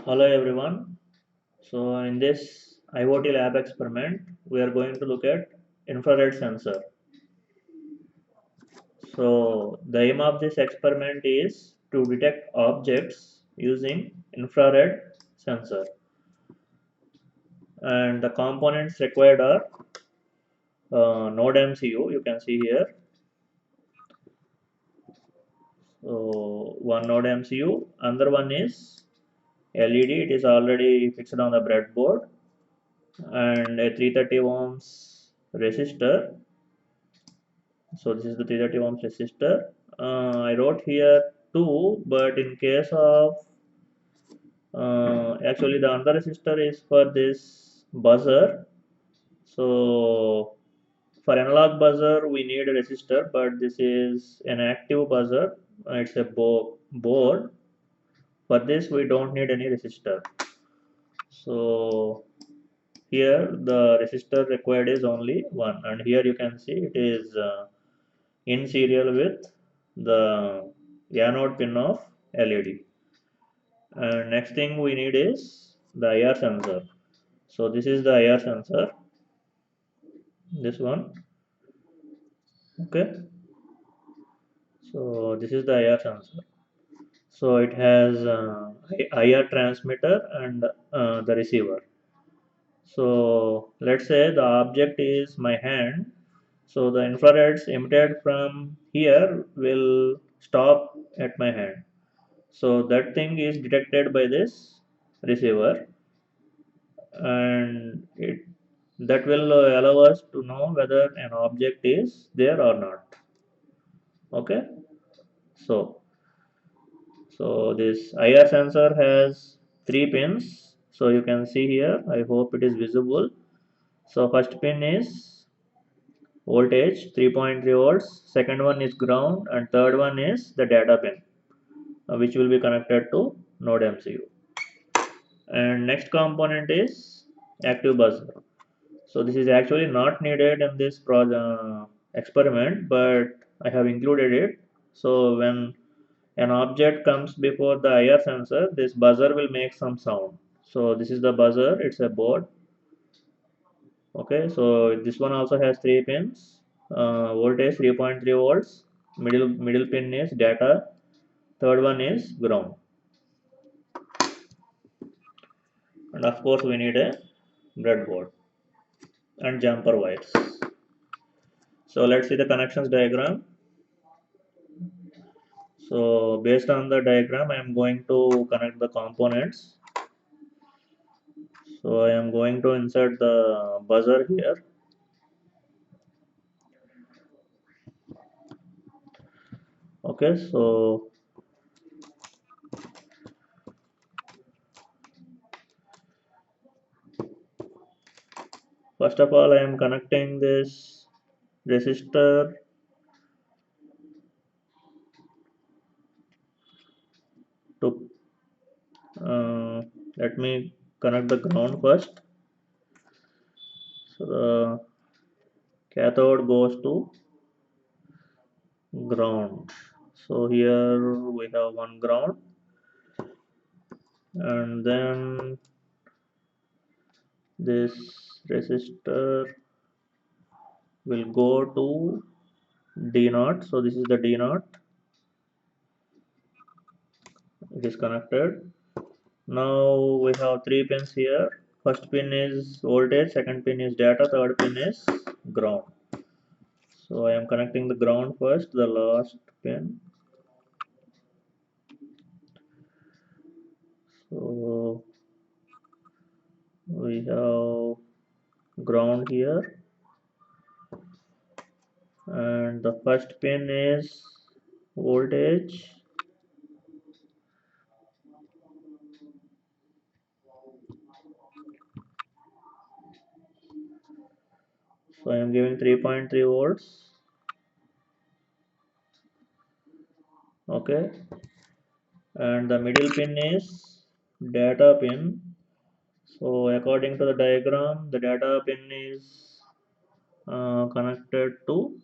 Hello everyone. So in this IoT lab experiment, we are going to look at infrared sensor. So the aim of this experiment is to detect objects using infrared sensor, and the components required are NodeMCU. You can see here. So one NodeMCU, another one is LED. It is already fixed on the breadboard, and a 330 ohms resistor. So this is the 330 ohms resistor. I wrote here 2, but in case of actually the under resistor is for this buzzer. So for analog buzzer we need a resistor, but this is an active buzzer. It's a board. For this we don't need any resistor. So here the resistor required is only one, and here you can see it is in serial with the anode pin of LED. And next thing we need is the IR sensor. So this is the IR sensor, this one. Okay, so this is the IR sensor. So it has IR transmitter and the receiver. So let's say the object is my hand. So the infrareds emitted from here will stop at my hand. So that thing is detected by this receiver, and it that will allow us to know whether an object is there or not. Okay, so this IR sensor has 3 pins. So you can see here, I hope it is visible. So first pin is voltage 3.3 volts, second one is ground, and third one is the data pin, which will be connected to NodeMCU. And next component is active buzzer. So this is actually not needed in this experiment, but I have included it. So when an object comes before the IR sensor, this buzzer will make some sound. So this is the buzzer, it's a board. Okay, so this one also has 3 pins. Voltage 3.3 volts, middle pin is data, third one is ground, and of course we need a breadboard and jumper wires. So let's see the connections diagram. So based on the diagram, I am going to connect the components. So I am going to insert the buzzer here. Okay, so first of all, I am connecting this resistor to let me connect the ground first. So the cathode goes to ground. So here we have one ground, and then this resistor will go to D naught. So this is the D naught. It is connected. Now we have 3 pins here. First pin is voltage, second pin is data, third pin is ground. So I am connecting the ground first, the last pin. So we have ground here, and the first pin is voltage. So I am giving 3.3 volts. Okay, and the middle pin is data pin. So according to the diagram, the data pin is connected to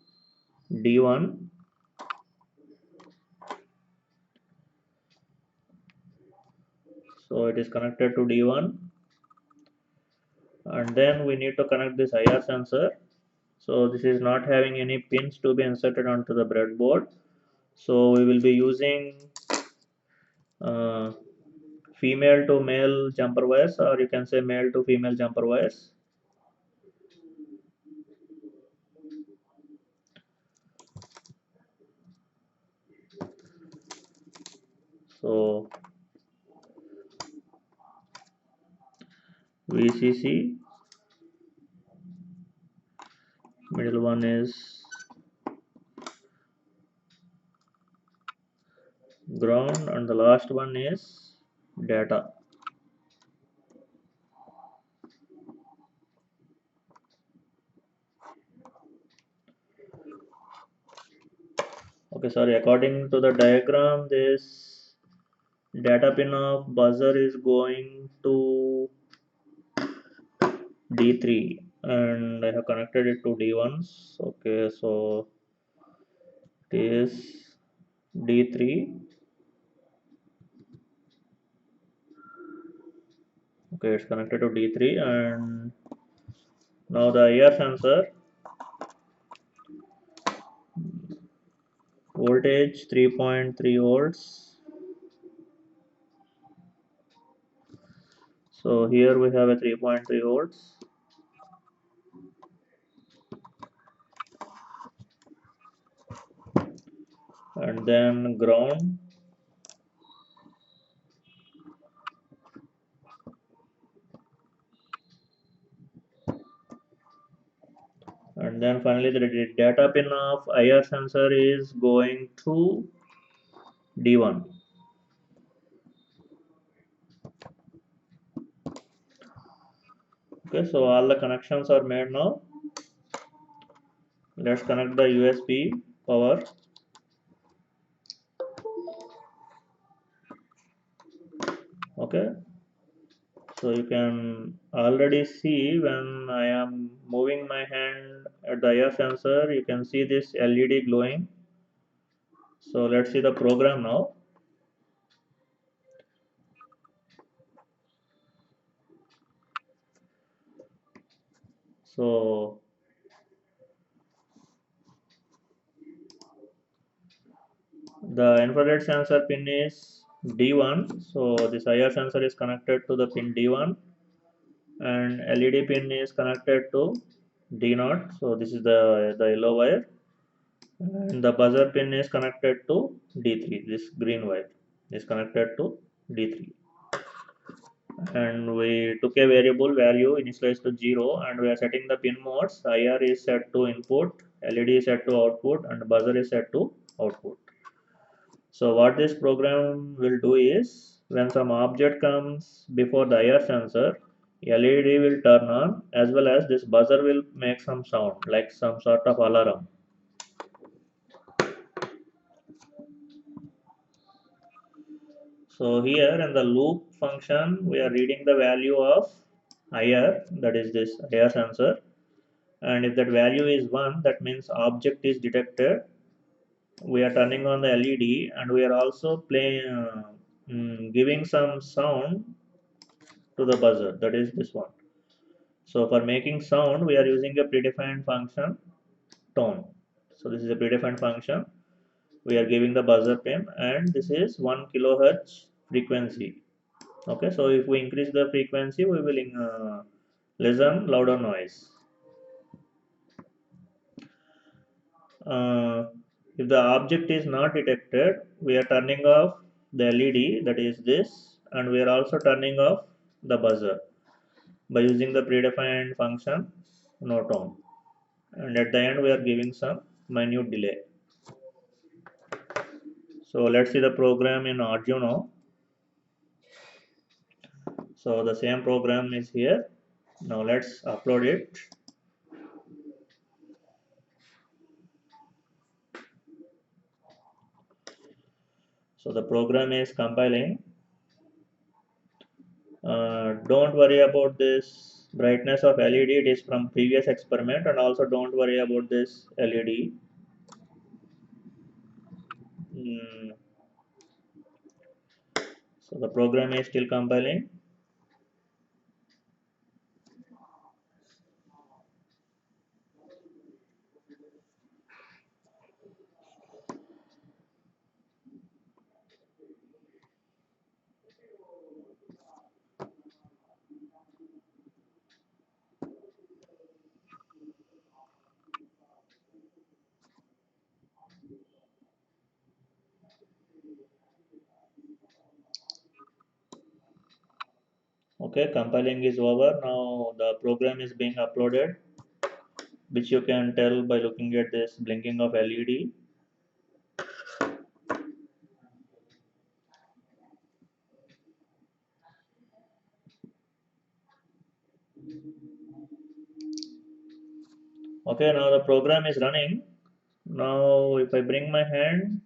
D1. So it is connected to D1, and then we need to connect this IR sensor. So this is not having any pins to be inserted onto the breadboard. So we will be using uh, female to male jumper wires, or you can say male to female jumper wires. So VCC, middle one is ground, and the last one is data. Okay, sorry, according to the diagram, this data pin of buzzer is going to D3, and I have connected it to D1s. Okay, so it is D3. Okay, it's connected to D3, and now the IR sensor voltage 3.3 volts. So here we have a 3.3 volts, and then ground, and then finally the data pin of IR sensor is going to D1. Okay, so all the connections are made now. Let's connect the USB power. Okay, so you can already see when I am moving my hand at the IR sensor, you can see this LED glowing. So let's see the program now. So the infrared sensor pin is D1. So this IR sensor is connected to the pin D1, and LED pin is connected to D0. So this is the yellow wire, and the buzzer pin is connected to D3. This green wire is connected to D3, and we took a variable value initialized to 0, and we are setting the pin modes. IR is set to input, LED is set to output, and buzzer is set to output. So what this program will do is, when some object comes before the IR sensor, LED will turn on, as well as this buzzer will make some sound like some sort of alarm. So here in the loop function, we are reading the value of IR, that is this IR sensor, and if that value is 1, that means object is detected. We are turning on the LED, and we are also giving some sound to the buzzer, that is this one. So for making sound, we are using a predefined function tone. So this is a predefined function. We are giving the buzzer pin, and this is 1 kilohertz frequency. Okay, so if we increase the frequency, we will listen louder noise. Uh, if the object is not detected, we are turning off the LED, that is this, and we are also turning off the buzzer by using the predefined function no tone. And at the end, we are giving some minute delay. So let's see the program in Arduino. So the same program is here. Now let's upload it. So the program is compiling. Don't worry about this brightness of LED. It is from previous experiment, and also don't worry about this LED. So the program is still compiling. Okay, compiling is over. Now the program is being uploaded, which you can tell by looking at this blinking of LED. Okay, now the program is running. Now if I bring my hand,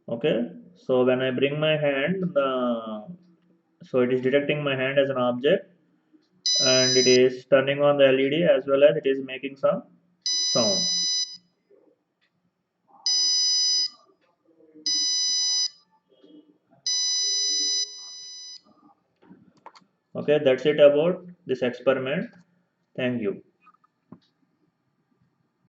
okay, so when I bring my hand, so it is detecting my hand as an object, and it is turning on the LED as well as it is making some sound. Okay, that's it about this experiment. Thank you.